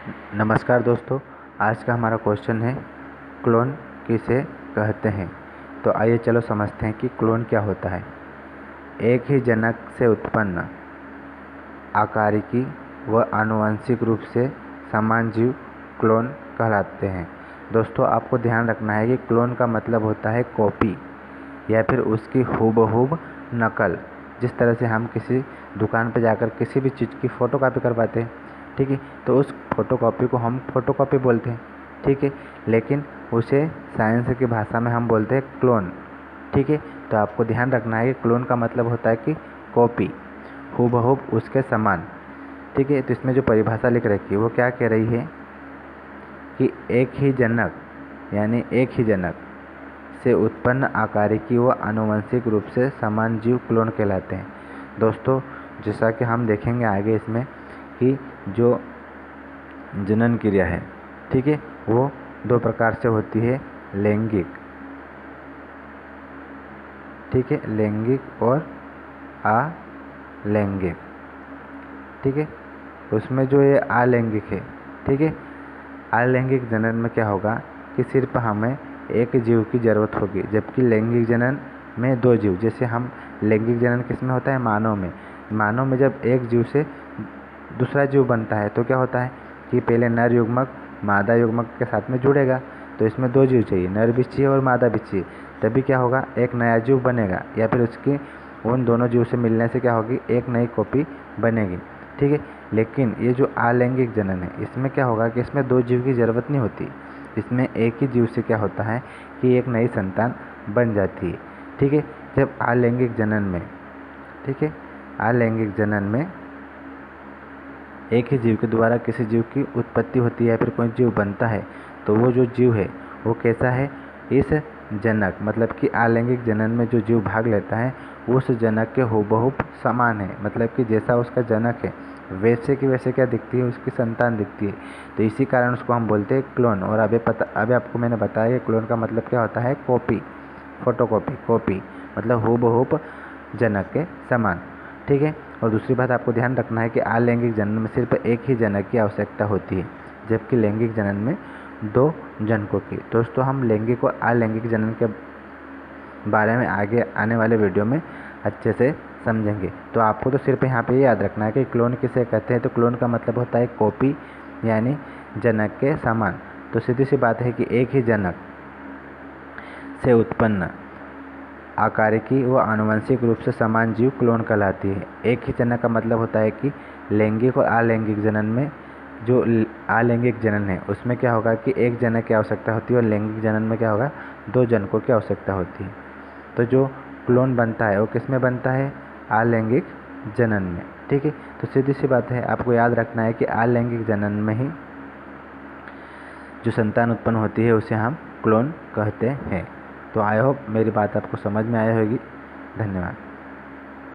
नमस्कार दोस्तों, आज का हमारा क्वेश्चन है क्लोन किसे कहते हैं। तो आइए चलो समझते हैं कि क्लोन क्या होता है। एक ही जनक से उत्पन्न आकारिकी व आनुवंशिक रूप से समान जीव क्लोन कहलाते हैं। दोस्तों, आपको ध्यान रखना है कि क्लोन का मतलब होता है कॉपी या फिर उसकी हूबहू नकल। जिस तरह से हम किसी दुकान पर जाकर किसी भी चीज़ की फ़ोटोकॉपी करवाते हैं, ठीक है, तो उस फोटोकॉपी को हम फोटोकॉपी बोलते हैं, ठीक है, लेकिन उसे साइंस की भाषा में हम बोलते हैं क्लोन, ठीक है। तो आपको ध्यान रखना है कि क्लोन का मतलब होता है कि कॉपी, हूबहू उसके समान, ठीक है। तो इसमें जो परिभाषा लिख रखी है वो क्या कह रही है कि एक ही जनक यानी एक ही जनक से उत्पन्न आकारिकी व आनुवंशिक रूप से समान जीव क्लोन कहलाते हैं। दोस्तों, जैसा कि हम देखेंगे आगे इसमें कि जो जनन क्रिया है, ठीक है, वो दो प्रकार से होती है, लैंगिक, ठीक है, लैंगिक और अलैंगिक, ठीक है। उसमें जो ये अलैंगिक है, ठीक है, अलैंगिक जनन में क्या होगा कि सिर्फ हमें एक जीव की ज़रूरत होगी, जबकि लैंगिक जनन में दो जीव। जैसे हम लैंगिक जनन किस में होता है, मानव में। मानव में जब एक जीव से दूसरा जीव बनता है तो क्या होता है कि पहले नर युग्मक मादा युग्मक के साथ में जुड़ेगा, तो इसमें दो जीव चाहिए, नर भी चाहिए और मादा भी चाहिए, तभी क्या होगा, एक नया जीव बनेगा, या फिर उसकी उन दोनों जीव से मिलने से क्या होगी, एक नई कॉपी बनेगी, ठीक है। लेकिन ये जो अलैंगिक जनन है, इसमें क्या होगा कि इसमें दो जीव की ज़रूरत नहीं होती, इसमें एक ही जीव से क्या होता है कि एक नई संतान बन जाती है, ठीक है। जब अलैंगिक जनन में, ठीक है, अलैंगिक जनन में एक ही जीव के द्वारा किसी जीव की उत्पत्ति होती है या फिर कोई जीव बनता है, तो वो जो जीव है वो कैसा है, इस जनक मतलब कि अलैंगिक जनन में जो जीव भाग लेता है उस जनक के हूबहू समान है, मतलब कि जैसा उसका जनक है वैसे की वैसे क्या दिखती है, उसकी संतान दिखती है। तो इसी कारण उसको हम बोलते हैं क्लोन। और अभी आपको मैंने बताया कि क्लोन का मतलब क्या होता है, कॉपी, फोटोकॉपी, कॉपी मतलब हूबहू जनक के समान, ठीक है। और दूसरी बात आपको ध्यान रखना है कि अलैंगिक जनन में सिर्फ एक ही जनक की आवश्यकता होती है, जबकि लैंगिक जनन में दो जनकों की। दोस्तों, हम लैंगिक और अलैंगिक जनन के बारे में आगे आने वाले वीडियो में अच्छे से समझेंगे। तो आपको तो सिर्फ यहाँ पे याद रखना है कि क्लोन किसे कहते हैं। तो क्लोन का मतलब होता है कॉपी यानी जनक के समान। तो सीधी सी बात है कि एक ही जनक से उत्पन्न आकारिकी व आनुवंशिक रूप से समान जीव क्लोन कहलाती है। एक ही जनक का मतलब होता है कि लैंगिक और अलैंगिक जनन में जो अलैंगिक जनन है उसमें क्या होगा कि एक जनक की आवश्यकता होती है, और लैंगिक जनन में क्या होगा, दो जनकों की आवश्यकता होती है। तो जो क्लोन बनता है वो किस में बनता है, अलैंगिक जनन में, ठीक है। तो सीधी सी बात है, आपको याद रखना है कि अलैंगिक जनन में ही जो संतान उत्पन्न होती है उसे हम क्लोन कहते हैं। तो आई होप मेरी बात आपको समझ में आई होगी। धन्यवाद।